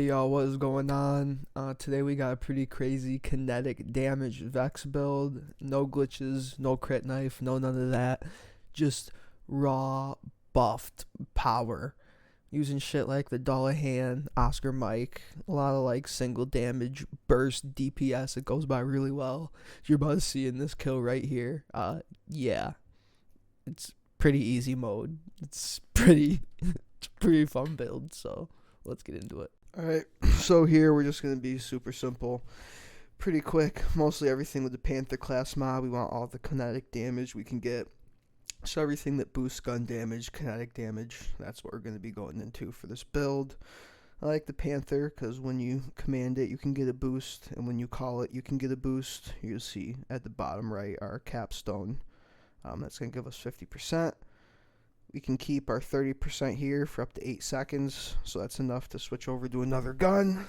Hey y'all, what is going on? Today we got a pretty crazy kinetic damage Vex build. No glitches, no crit knife, no none of that. Just raw buffed power. Using shit like the Dullahan, Oscar Mike, a lot of like single damage burst DPS. It goes by really well. You're about to see in this kill right here. Yeah, it's pretty easy mode. It's pretty fun build. So let's get into it. Alright, so here we're just going to be super simple, pretty quick, mostly everything with the Panther class mod. We want all the kinetic damage we can get, so everything that boosts gun damage, kinetic damage, that's what we're going to be going into for this build. I like the Panther because when you command it you can get a boost, and when you call it you can get a boost. You'll see at the bottom right our capstone, that's going to give us 50%. We can keep our 30% here for up to 8 seconds, so that's enough to switch over to another gun.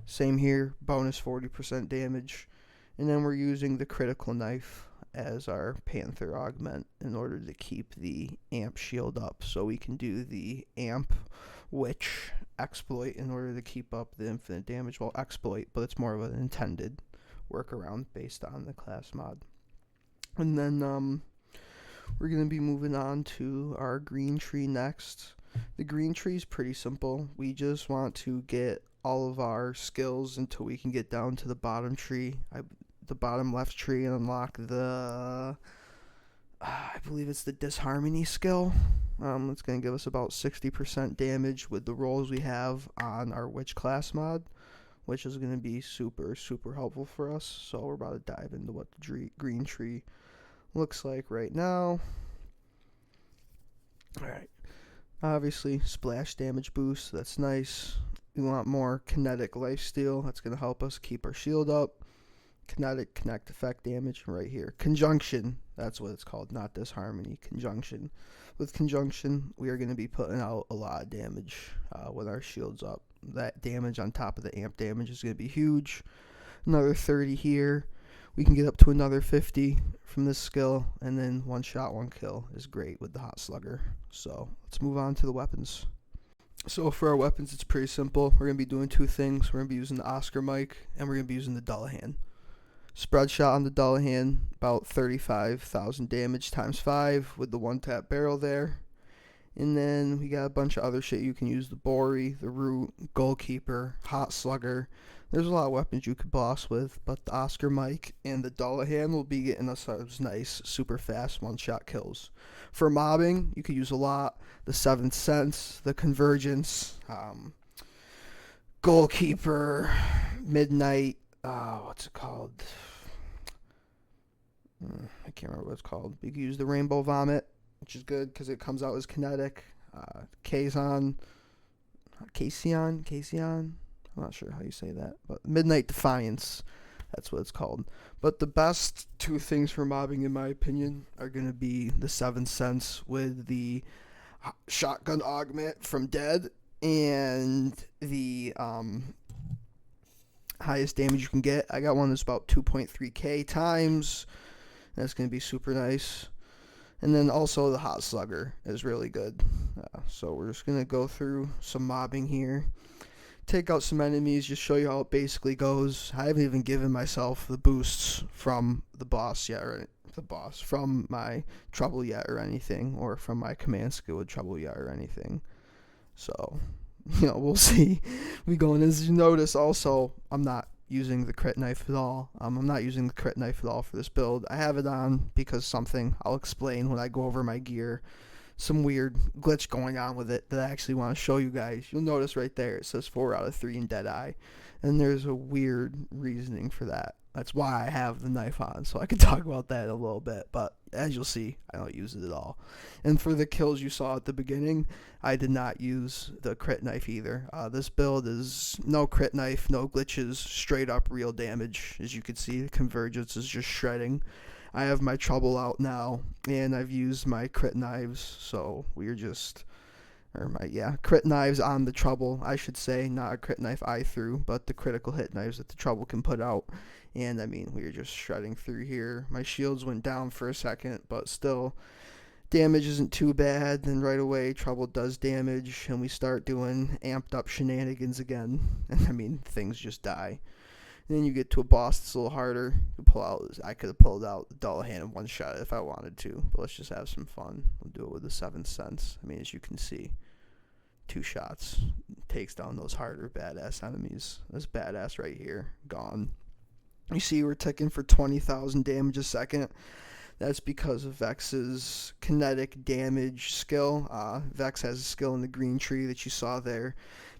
Same here, bonus 40% damage. And then we're using the critical knife as our Panther augment in order to keep the amp shield up, so we can do the amp witch exploit in order to keep up the infinite damage. Well, exploit, but it's more of an intended workaround based on the class mod. And then we're going to be moving on to our green tree next. The green tree is pretty simple. We just want to get all of our skills until we can get down to the bottom tree, the bottom left tree, and unlock the, I believe it's the disharmony skill. It's going to give us about 60% damage with the rolls we have on our witch class mod, which is going to be super helpful for us. So we're about to dive into what the green tree looks like right now. Alright, obviously splash damage boost, that's nice. We want more kinetic lifesteal, that's going to help us keep our shield up. Kinetic connect effect damage right here. Conjunction, that's what it's called, not disharmony. Conjunction. With conjunction we are going to be putting out a lot of damage with our shields up. That damage on top of the amp damage is going to be huge. Another 30 here. We can get up to another 50 from this skill, and then one shot, one kill is great with the hot slugger. So let's move on to the weapons. So for our weapons, it's pretty simple. We're going to be doing two things. We're going to be using the Oscar Mike, and we're going to be using the Dullahan. Spread shot on the Dullahan, about 35,000 damage times 5 with the one tap barrel there. And then we got a bunch of other shit you can use: the Bory, the Root, Goalkeeper, Hot Slugger. There's a lot of weapons you could boss with, but the Oscar Mike and the Dullahan will be getting us those nice, super fast one-shot kills. For mobbing, you could use a lot: the Seventh Sense, the Convergence, Goalkeeper, Midnight, what's it called? I can't remember what it's called. You could use the Rainbow Vomit, which is good because it comes out as kinetic. Kazon, I'm not sure how you say that, but Midnight Defiance, that's what it's called. But the best two things for mobbing, in my opinion, are going to be the Seventh Sense with the shotgun augment from Dead, and the highest damage you can get. I got one that's about 2.3k times. That's going to be super nice. And then also the Hot Slugger is really good. So we're just going to go through some mobbing here. Take out some enemies, just show you how it basically goes. I haven't even given myself the boosts from the boss yet, or from my trouble yet or anything, or from my command skill with trouble yet or anything. So, we'll see. We go in. As you notice, also, I'm not using the crit knife at all. I'm not using the crit knife at all for this build. I have it on because something I'll explain when I go over my gear. Some weird glitch going on with it that I actually want to show you guys. You'll notice right there it says 4 out of 3 in Deadeye, and there's a weird reasoning for that. That's why I have the knife on, so I can talk about that in a little bit, but as you'll see, I don't use it at all. And for the kills you saw at the beginning, I did not use the crit knife either. This build is no crit knife, no glitches, straight up real damage. As you can see, the Convergence is just shredding. I have my trouble out now, and I've used my crit knives, so we're just, crit knives on the trouble, I should say, not a crit knife I threw, but the critical hit knives that the trouble can put out. And I mean, we were just shredding through here. My shields went down for a second, but still damage isn't too bad, then right away trouble does damage, and we start doing amped up shenanigans again. And I mean, things just die. And then you get to a boss that's a little harder to pull out. I could have pulled out the double hand in one shot if I wanted to, but let's just have some fun. We'll do it with the 7th sense. I mean, as you can see, 2 shots takes down those harder badass enemies. This badass right here, gone. You see we're ticking for 20,000 damage a second. That's because of Vex's kinetic damage skill. Vex has a skill in the green tree that you saw there.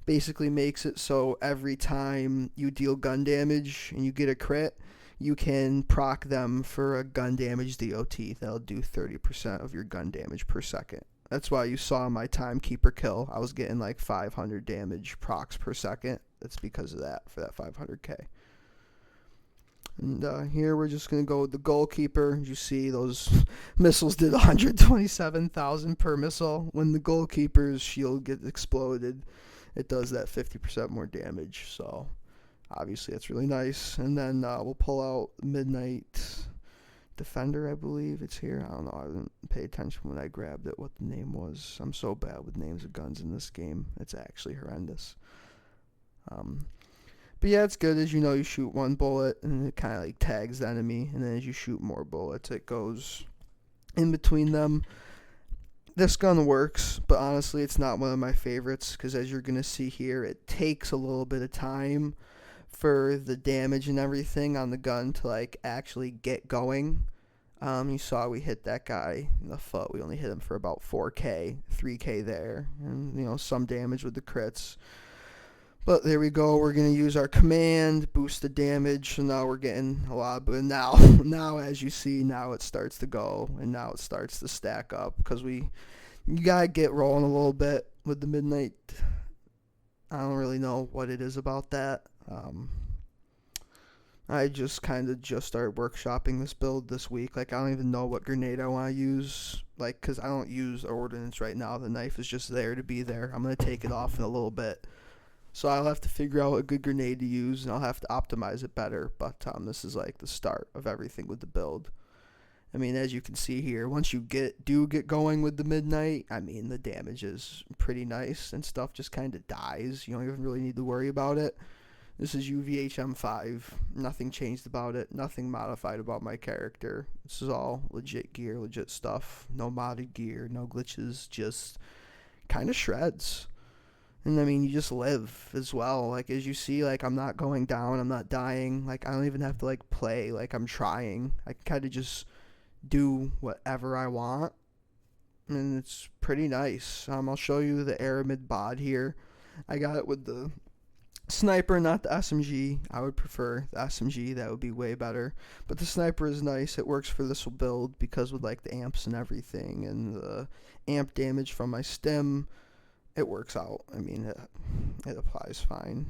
Basically makes it so every time you deal gun damage and you get a crit, you can proc them for a gun damage DOT. That'll do 30% of your gun damage per second. That's why you saw my timekeeper kill. I was getting like 500 damage procs per second. That's because of that, for that 500k. And here we're just going to go with the goalkeeper. You see those missiles did 127,000 per missile. When the goalkeeper's shield gets exploded, it does that 50% more damage. So obviously that's really nice. And then we'll pull out Midnight Defender, I believe it's here. I don't know. I didn't pay attention when I grabbed it what the name was. I'm so bad with names of guns in this game. It's actually horrendous. But yeah, it's good. As you know, you shoot 1 bullet and it kind of like tags the enemy, and then as you shoot more bullets, it goes in between them. This gun works, but honestly, it's not one of my favorites because as you're going to see here, it takes a little bit of time for the damage and everything on the gun to like actually get going. You saw we hit that guy in the foot. We only hit him for about 4k, 3k there, and you know, some damage with the crits. But there we go. We're going to use our command, boost the damage. So now we're getting a lot. But now as you see, now it starts to go. And now it starts to stack up. Because you got to get rolling a little bit with the Midnight. I don't really know what it is about that. I just kind of just started workshopping this build this week. Like, I don't even know what grenade I want to use. Like, because I don't use ordnance right now. The knife is just there to be there. I'm going to take it off in a little bit. So I'll have to figure out a good grenade to use, and I'll have to optimize it better. But this is like the start of everything with the build. I mean, as you can see here, once you do get going with the Midnight, I mean, the damage is pretty nice, and stuff just kind of dies. You don't even really need to worry about it. This is UVHM6. Nothing changed about it. Nothing modified about my character. This is all legit gear, legit stuff. No modded gear, no glitches, just kind of shreds. And I mean, you just live as well. Like, as you see, like, I'm not going down, I'm not dying. Like, I don't even have to, like, play like I'm trying. I can kind of just do whatever I want. And it's pretty nice. I'll show you the Aramid bod here. I got it with the sniper, not the SMG. I would prefer the SMG. That would be way better. But the sniper is nice. It works for this build because with, like, the amps and everything and the amp damage from my stim, it works out. I mean, it applies fine.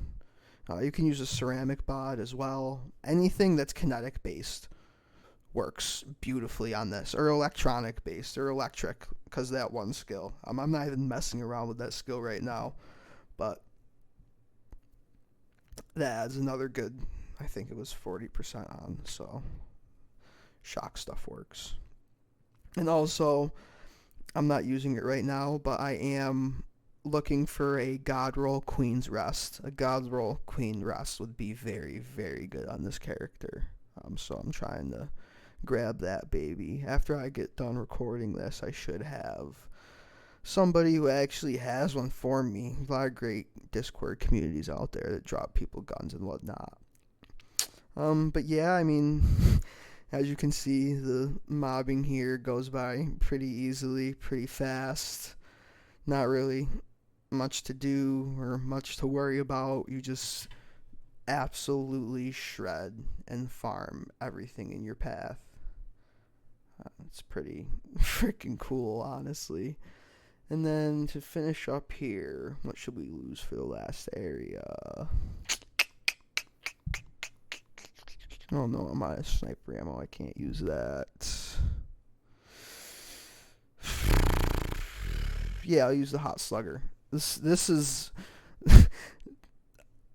You can use a ceramic bod as well. Anything that's kinetic based works beautifully on this, or electronic based, or electric, because that one skill. I'm not even messing around with that skill right now, but that adds another good, I think it was 40% on, so shock stuff works. And also, I'm not using it right now, but I am looking for a God Roll Queen's Rest. A God Roll Queen Rest would be very, very good on this character. So I'm trying to grab that baby. After I get done recording this, I should have somebody who actually has one for me. A lot of great Discord communities out there that drop people guns and whatnot. But yeah, I mean, as you can see, the mobbing here goes by pretty easily, pretty fast. Not really much to do or much to worry about. You just absolutely shred and farm everything in your path. It's pretty freaking cool, honestly. And then to finish up here, what should we lose for the last area? Oh no, I'm out of sniper ammo. I can't use that. Yeah, I'll use the hot slugger. This is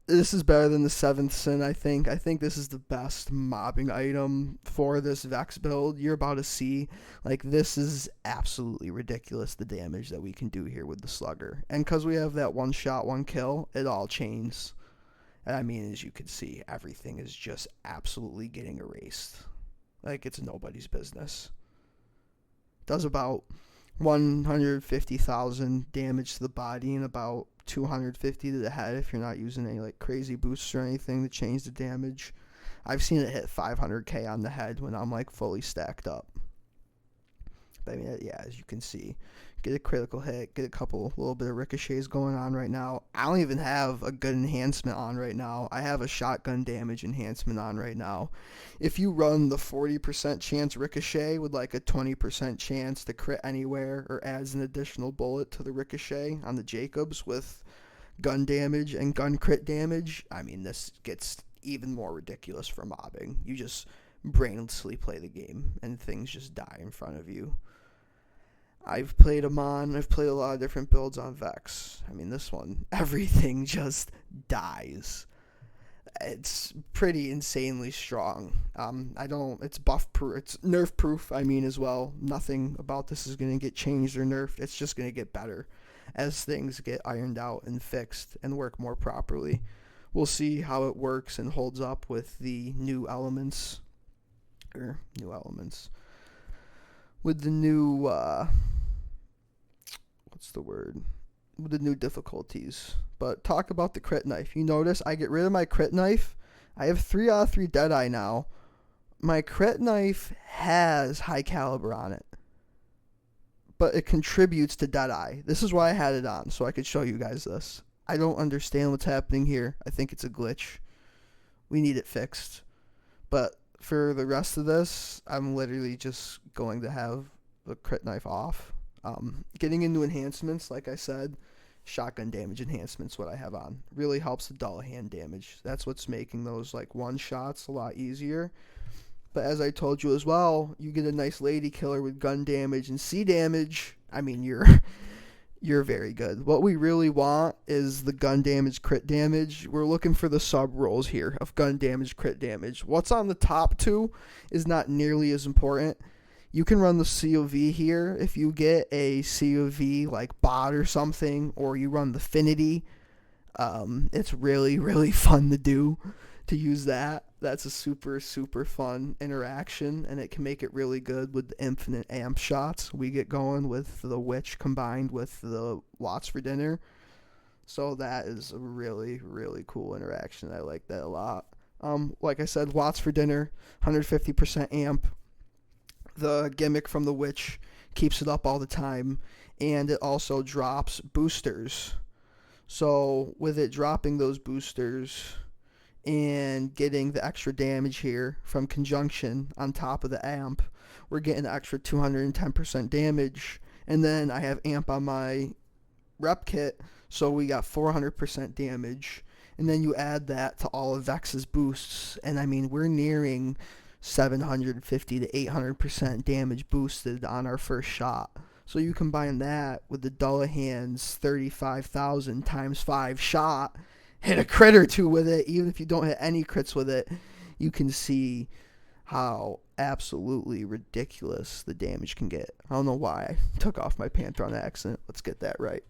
This is better than the 7th Sin, I think. I think this is the best mobbing item for this Vex build. You're about to see, like, this is absolutely ridiculous, the damage that we can do here with the Slugger. And because we have that one shot, one kill, it all chains. And I mean, as you can see, everything is just absolutely getting erased. Like, it's nobody's business. Does about 150,000 damage to the body and about 250 to the head if you're not using any like crazy boosts or anything to change the damage. I've seen it hit 500k on the head when I'm like fully stacked up. But I mean, yeah, as you can see, get a critical hit, get a little bit of ricochets going on right now. I don't even have a good enhancement on right now. I have a shotgun damage enhancement on right now. If you run the 40% chance ricochet with like a 20% chance to crit anywhere, or adds an additional bullet to the ricochet on the Jacobs with gun damage and gun crit damage, I mean, this gets even more ridiculous for mobbing. You just brainlessly play the game and things just die in front of you. I've played a lot of different builds on Vex. I mean, this one, everything just dies. It's pretty insanely strong. It's buff proof, it's nerf proof, I mean, as well. Nothing about this is going to get changed or nerfed. It's just going to get better as things get ironed out and fixed and work more properly. We'll see how it works and holds up with the new elements. With the new, with the new difficulties. But talk about the crit knife. You notice I get rid of my crit knife. I have 3 out of 3 Deadeye now. My crit knife has high caliber on it, but it contributes to Deadeye. This is why I had it on, so I could show you guys this. I don't understand what's happening here. I think it's a glitch. We need it fixed. But for the rest of this, I'm literally just going to have the crit knife off. Getting into enhancements, like I said, shotgun damage enhancements, what I have on, really helps the dull hand damage. That's what's making those like one shots a lot easier. But as I told you as well, you get a nice lady killer with gun damage and C damage. I mean, you're very good. What we really want is the gun damage, crit damage. We're looking for the sub rolls here of gun damage, crit damage. What's on the top two is not nearly as important. You can run the COV here if you get a COV like bot or something, or you run the Finity. It's really, really fun to use that. That's a super, super fun interaction, and it can make it really good with the infinite amp shots we get going with the Witch combined with the Watts for Dinner. So that is a really, really cool interaction. I like that a lot. Like I said, Watts for Dinner, 150% amp. The gimmick from the Witch keeps it up all the time, and it also drops boosters. So with it dropping those boosters and getting the extra damage here from conjunction on top of the amp, we're getting an extra 210% damage. And then I have amp on my rep kit, so we got 400% damage. And then you add that to all of Vex's boosts, and I mean, we're nearing 750 to 800% damage boosted on our first shot. So you combine that with the Dullahan's 35,000 times 5 shot, hit a crit or two with it, even if you don't hit any crits with it, you can see how absolutely ridiculous the damage can get. I don't know why I took off my Panther on accident. Let's get that right.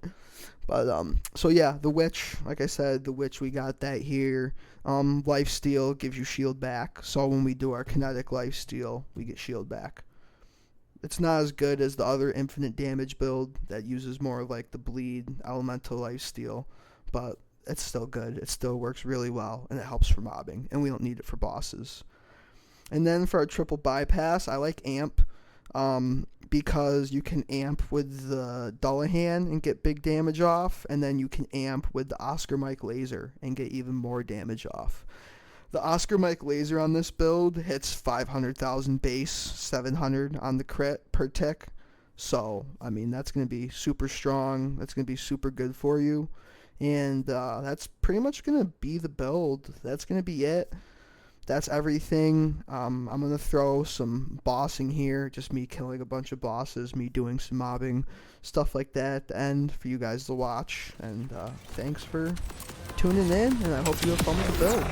But so yeah, the Witch, like I said, the Witch, we got that here. Lifesteal gives you shield back, so when we do our kinetic lifesteal, we get shield back. It's not as good as the other infinite damage build that uses more like the bleed elemental lifesteal, but it's still good. It still works really well, and it helps for mobbing, and we don't need it for bosses. And then for our triple bypass, I like amp, because you can amp with the Dullahan and get big damage off, and then you can amp with the Oscar Mike laser and get even more damage off. The Oscar Mike laser on this build hits 500,000 base, 700 on the crit per tick. So, I mean, that's going to be super strong. That's going to be super good for you. And that's pretty much going to be the build. That's going to be it. That's everything. I'm going to throw some bossing here, just me killing a bunch of bosses, me doing some mobbing, stuff like that at the end for you guys to watch. And thanks for tuning in, and I hope you have fun with the build.